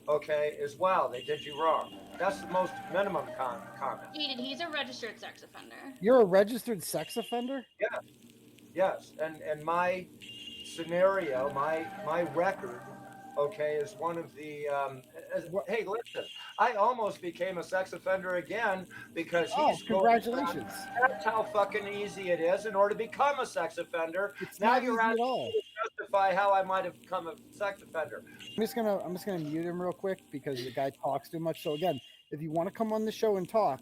okay, as well. They did you wrong. That's the most minimum comment. He's a registered sex offender. You're a registered sex offender? Yeah, yes. And my scenario, my record, okay, is one of the. Hey, listen, I almost became a sex offender again because Oh, he's going around. congratulations. That's how fucking easy it is in order to become a sex offender. It's Now not you're easy at asking all. me to justify how I might have become a sex offender. I'm just gonna mute him real quick because the guy talks too much. So again, if you want to come on the show and talk,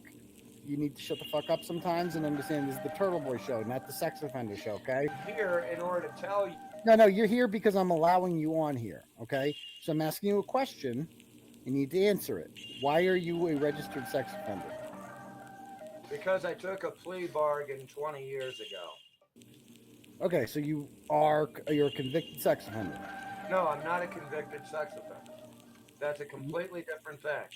you need to shut the fuck up sometimes and understand this is the Turtle Boy show, not the sex offender show, okay? Here, in order to tell you. No, you're here because I'm allowing you on here, okay? So I'm asking you a question. You need to answer it. Why are you a registered sex offender? Because I took a plea bargain 20 years ago. Okay, so you're a convicted sex offender. No, I'm not a convicted sex offender. That's a completely different thing.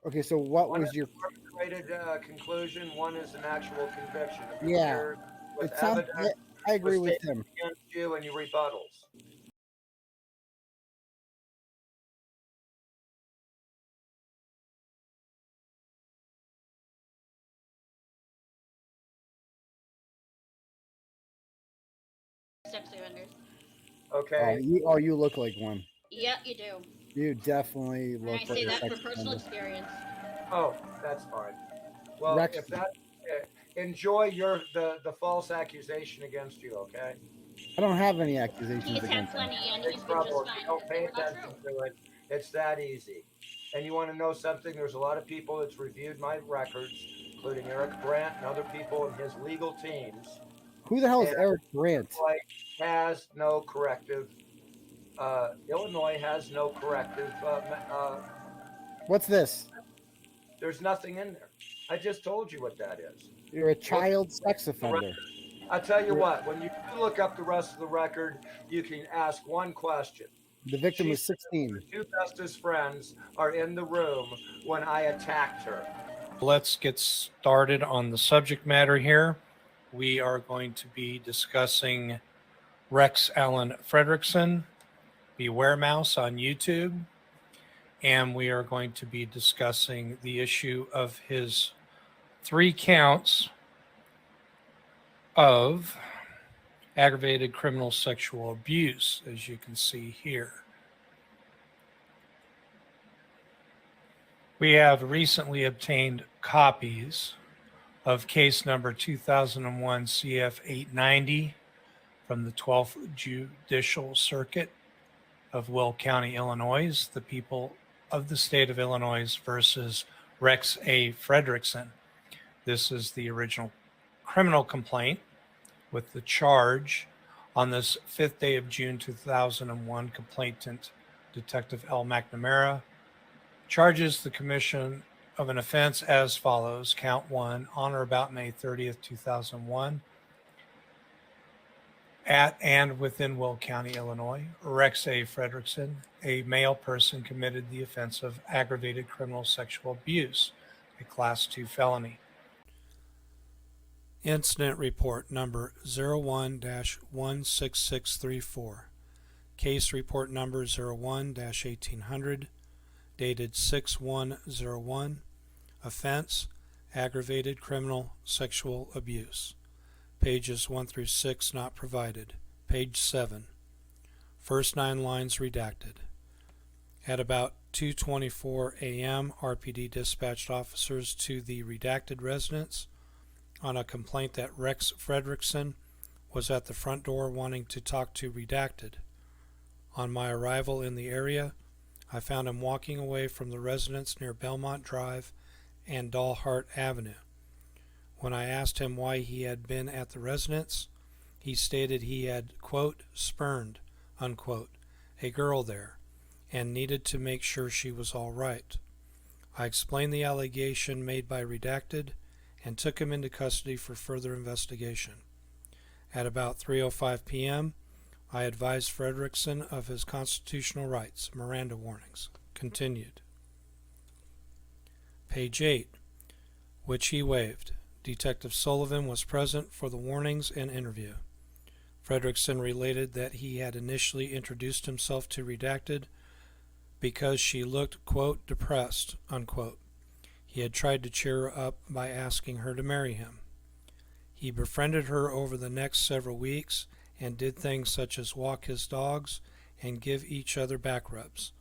Okay, so what One was is your an arbitrated conclusion. One is an actual conviction. Yeah, With it sounds evidence, I agree with statements him. against you and your rebuttals. Sex offenders. Okay. You look like one. Yeah, you do. You definitely And look I like say a that sex for personal offender. experience. Oh, that's fine. Well, Rex, if that, enjoy the false accusation against you. Okay. I don't have any accusations He's had against him. plenty, and Big he's been trouble just if you fine don't because they pay were not attention true. to it. It's that easy. And you want to know something? There's a lot of people that's reviewed my records, including Eric Brandt and other people in his legal teams. Who the hell is And Eric Brandt? Illinois has no corrective. Illinois has no corrective. What's this? There's nothing in there. I just told you what that is. You're a child sex offender. I'll tell you what. When you look up the rest of the record, you can ask one question. The victim She was 16. Her two bestest friends are in the room when I attacked her. Let's get started on the subject matter here. We are going to be discussing Rex Allen Fredrickson, Beware Mouse on YouTube, and we are going to be discussing the issue of his 3 counts of aggravated criminal sexual abuse, as you can see here. We have recently obtained copies of case number 2001 CF 890 from the 12th Judicial Circuit of Will County, Illinois, the people of the state of Illinois versus Rex A. Fredrickson. This is the original criminal complaint with the charge on this 5th day of June 2001. Complainant Detective L. McNamara charges the commission of an offense as follows. Count 1, on or about May 30th, 2001, at and within Will County, Illinois, Rex A. Fredrickson, a male person, committed the offense of aggravated criminal sexual abuse, a Class 2 felony. Incident report number 01-16634. Case report number 01-1800, dated 6/1/01. Offense, aggravated criminal sexual abuse. Pages 1 through 6 not provided. Page 7. First 9 lines redacted. At about 2:24 a.m., RPD dispatched officers to the redacted residence on a complaint that Rex Fredrickson was at the front door wanting to talk to redacted. On my arrival in the area, I found him walking away from the residence near Belmont Drive and Dalhart Avenue. When I asked him why he had been at the residence, he stated he had, quote, spurned, unquote, a girl there and needed to make sure she was all right. I explained the allegation made by redacted and took him into custody for further investigation. At about 3:05 p.m., I advised Fredrickson of his constitutional rights. Miranda warnings. Continued. Page 8, which he waived. Detective Sullivan was present for the warnings and interview. Fredrickson related that he had initially introduced himself to redacted, because she looked, quote, depressed, unquote. He had tried to cheer her up by asking her to marry him. He befriended her over the next several weeks and did things such as walk his dogs and give each other back rubs.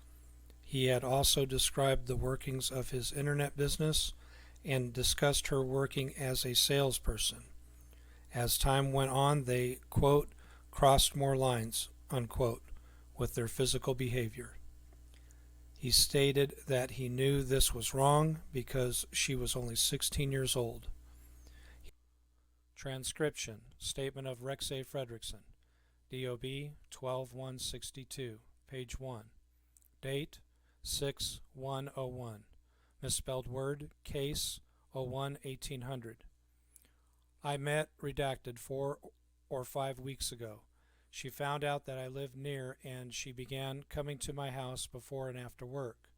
He had also described the workings of his internet business and discussed her working as a salesperson. As time went on, they, quote, crossed more lines, unquote, with their physical behavior. He stated that he knew this was wrong because she was only 16 years old. Transcription: Statement of Rexy Fredrickson, DOB 12-162, page 1. Date 6/1/01. Misspelled word, case 01-1800. I met redacted 4 or 5 weeks ago. She found out that I lived near and she began coming to my house before and after work.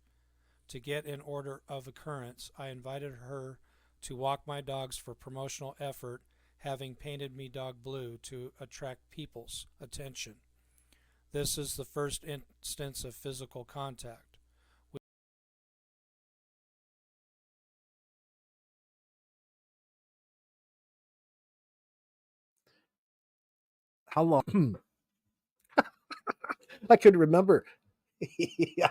To get in order of occurrence, I invited her to walk my dogs for promotional effort, having painted me dog blue to attract people's attention. This is the first instance of physical contact. How long? I couldn't remember. Yeah.